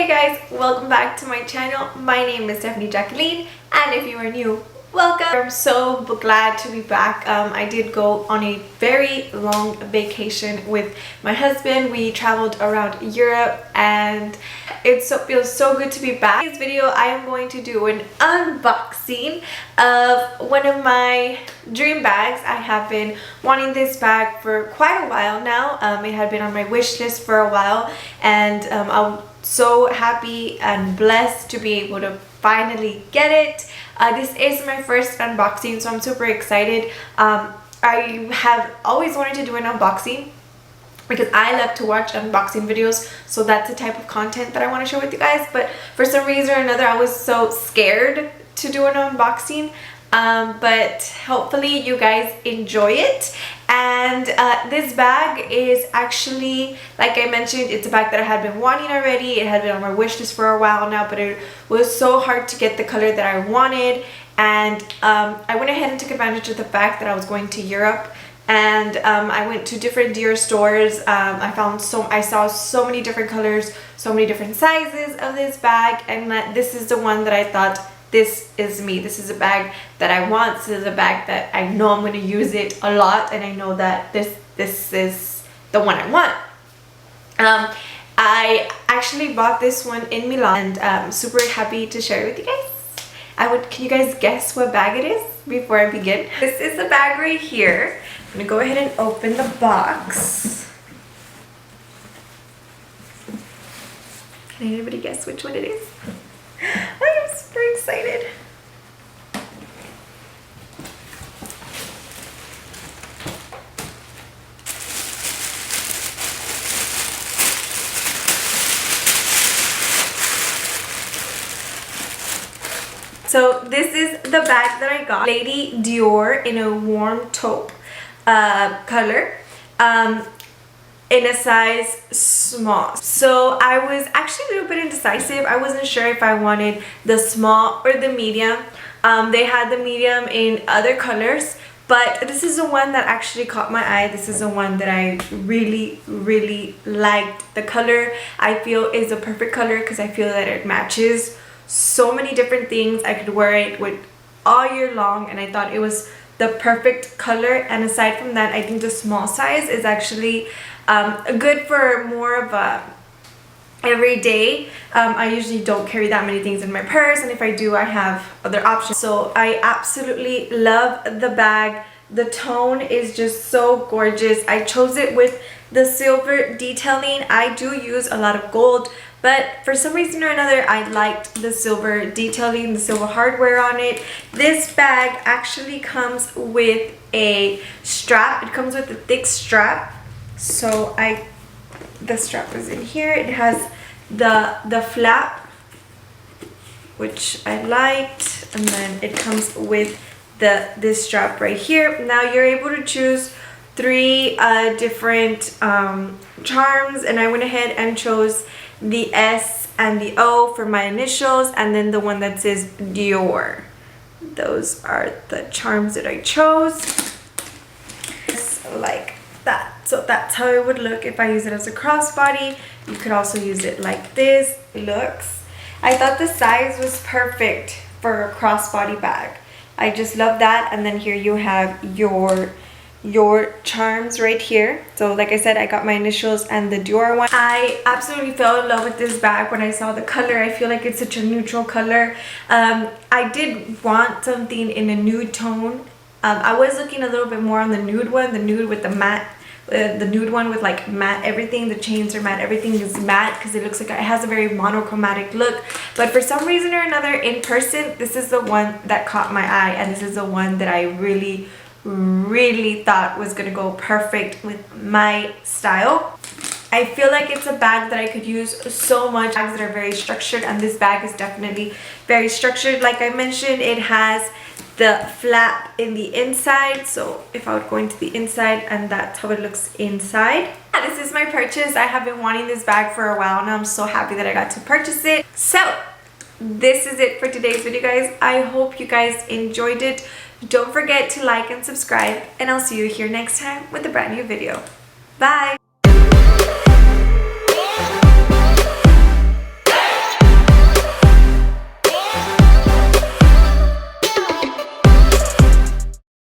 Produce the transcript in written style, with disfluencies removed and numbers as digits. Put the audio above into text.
Hey guys, welcome back to my channel. My name is Stephanie Jacqueline, and if you are new, welcome. I'm so glad to be back. I did go on a very long vacation with my husband. We traveled around Europe and it feels so good to be back. In this video, I am going to do an unboxing of one of my dream bags. I have been wanting this bag for quite a while now. It had been on my wish list for a while, and I'm so happy and blessed to be able to finally get it. This is my first unboxing, so I'm super excited. I have always wanted to do an unboxing because I love to watch unboxing videos, so that's the type of content that I want to share with you guys. But for some reason or another, I was so scared to do an unboxing. But hopefully you guys enjoy it. And this bag is actually, like I mentioned, it's a bag that I had been wanting already. It had been on my wish list for a while now, but it was so hard to get the color that I wanted. And I went ahead and took advantage of the fact that I was going to Europe, and I went to different Dior stores. I saw so many different colors, so many different sizes of this bag, and this is the one that I thought, this is me. This is a bag that I want. This is a bag that I know I'm going to use it a lot, and I know that this is the one I want. I actually bought this one in Milan, and I'm super happy to share it with you guys. Can you guys guess what bag it is before I begin? This is the bag right here. I'm going to go ahead and open the box. Can anybody guess which one it is? I am super excited. So this is the bag that I got. Lady Dior in a warm taupe color. In a size small. So I was actually a little bit indecisive. I wasn't sure if I wanted the small or the medium. They had the medium in other colors, but this is the one that actually caught my eye. This is the one that I really liked. The color I feel is a perfect color because I feel that it matches so many different things. I could wear it with all year long, and I thought it was the perfect color. And aside from that, I think the small size is actually good for more of a everyday. I usually don't carry that many things in my purse, and if I do, I have other options. So I absolutely love the bag. The tone is just so gorgeous. I chose it with the silver detailing. I do use a lot of gold, but for some reason or another, I liked the silver detailing, the silver hardware on it. This bag actually comes with a strap. It comes with a thick strap. So the strap is in here. It has the flap, which I liked, and then it comes with this strap right here. Now you're able to choose 3 different charms, and I went ahead and chose the S and the O for my initials, and then the one that says Dior. Those are the charms that I chose. Just like that. So that's how it would look if I use it as a crossbody. You could also use it like this. Looks. I thought the size was perfect for a crossbody bag. I just love that. And then here you have your charms right here. So like I said, I got my initials and the Dior one. I absolutely fell in love with this bag when I saw the color. I feel like it's such a neutral color. I did want something in a nude tone. I was looking a little bit more on the nude one, the nude with the matte, the nude one with like matte everything. The chains are matte, everything is matte, because it looks like it has a very monochromatic look. But for some reason or another, in person, this is the one that caught my eye, and this is the one that I really thought was gonna go perfect with my style. I feel like it's a bag that I could use so much. Bags that are very structured, and this bag is definitely very structured. Like I mentioned, it has the flap in the inside. So if I would go into the inside, and that's how it looks inside. This is my purchase. I have been wanting this bag for a while now. I'm so happy that I got to purchase it. So this is it for today's video, guys. I hope you guys enjoyed it. Don't forget to like and subscribe, and I'll see you here next time with a brand new video. Bye!